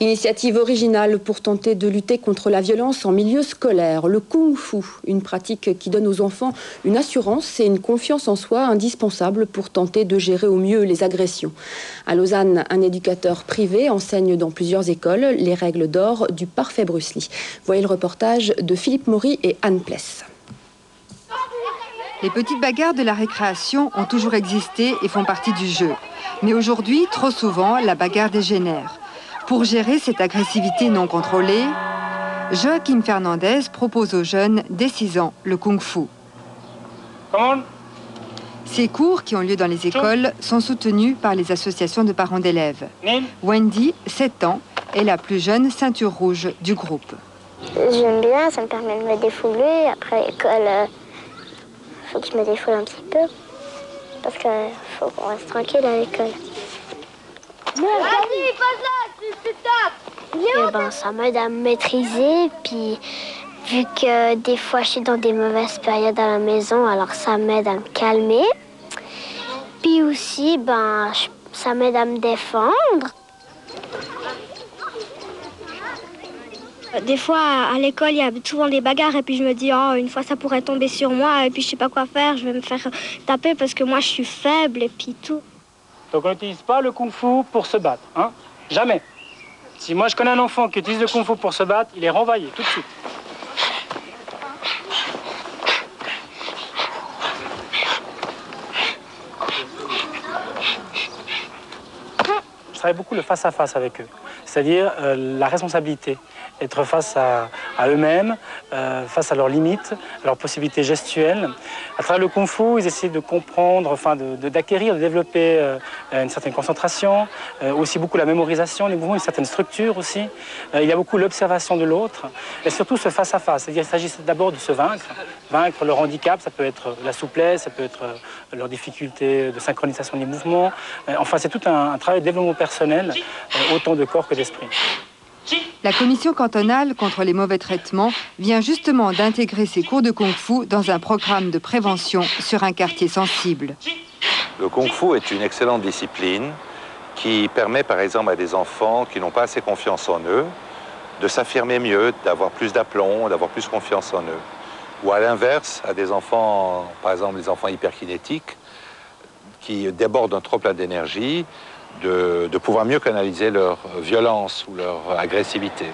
Initiative originale pour tenter de lutter contre la violence en milieu scolaire. Le Kung Fu, une pratique qui donne aux enfants une assurance et une confiance en soi indispensable pour tenter de gérer au mieux les agressions. À Lausanne, un éducateur privé enseigne dans plusieurs écoles les règles d'or du parfait Bruce Lee. Voyez le reportage de Philippe Maury et Anne Pless. Les petites bagarres de la récréation ont toujours existé et font partie du jeu. Mais aujourd'hui, trop souvent, la bagarre dégénère. Pour gérer cette agressivité non contrôlée, Joaquim Fernandez propose aux jeunes dès 6 ans le kung-fu. Ces cours, qui ont lieu dans les écoles, sont soutenus par les associations de parents d'élèves. Wendy, 7 ans, est la plus jeune ceinture rouge du groupe. J'aime bien, ça me permet de me défouler. Après l'école, il faut que je me défoule un petit peu. Parce qu'il faut qu'on reste tranquille à l'école. Vas-y, passe-là, tu tapes. Ça m'aide à me maîtriser, puis vu que des fois je suis dans des mauvaises périodes à la maison, alors ça m'aide à me calmer. Puis aussi, ça m'aide à me défendre. Des fois, à l'école, il y a souvent des bagarres et puis je me dis, oh, une fois ça pourrait tomber sur moi et puis je sais pas quoi faire, je vais me faire taper parce que moi je suis faible et puis tout. Donc on n'utilise pas le kung-fu pour se battre, hein? Jamais. Si moi je connais un enfant qui utilise le kung-fu pour se battre, il est renvoyé tout de suite. Je travaille beaucoup le face-à-face avec eux, c'est-à-dire la responsabilité, être face à eux-mêmes, face à leurs limites, à leurs possibilités gestuelles. À travers le kung-fu, ils essaient de comprendre, d'acquérir, de développer une certaine concentration, aussi beaucoup la mémorisation des mouvements, une certaine structure aussi. Il y a beaucoup l'observation de l'autre, et surtout ce face-à-face, c'est-à-dire qu'il s'agit d'abord de se vaincre. Vaincre leur handicap, ça peut être la souplesse, ça peut être leur difficulté de synchronisation des mouvements. Enfin, c'est tout un travail de développement personnel, autant de corps que d'esprit. La commission cantonale contre les mauvais traitements vient justement d'intégrer ces cours de kung-fu dans un programme de prévention sur un quartier sensible. Le kung-fu est une excellente discipline qui permet par exemple à des enfants qui n'ont pas assez confiance en eux de s'affirmer mieux, d'avoir plus d'aplomb, d'avoir plus confiance en eux. Ou à l'inverse, à des enfants, par exemple des enfants hyperkinétiques qui débordent d'un trop plein d'énergie, de pouvoir mieux canaliser leur violence ou leur agressivité.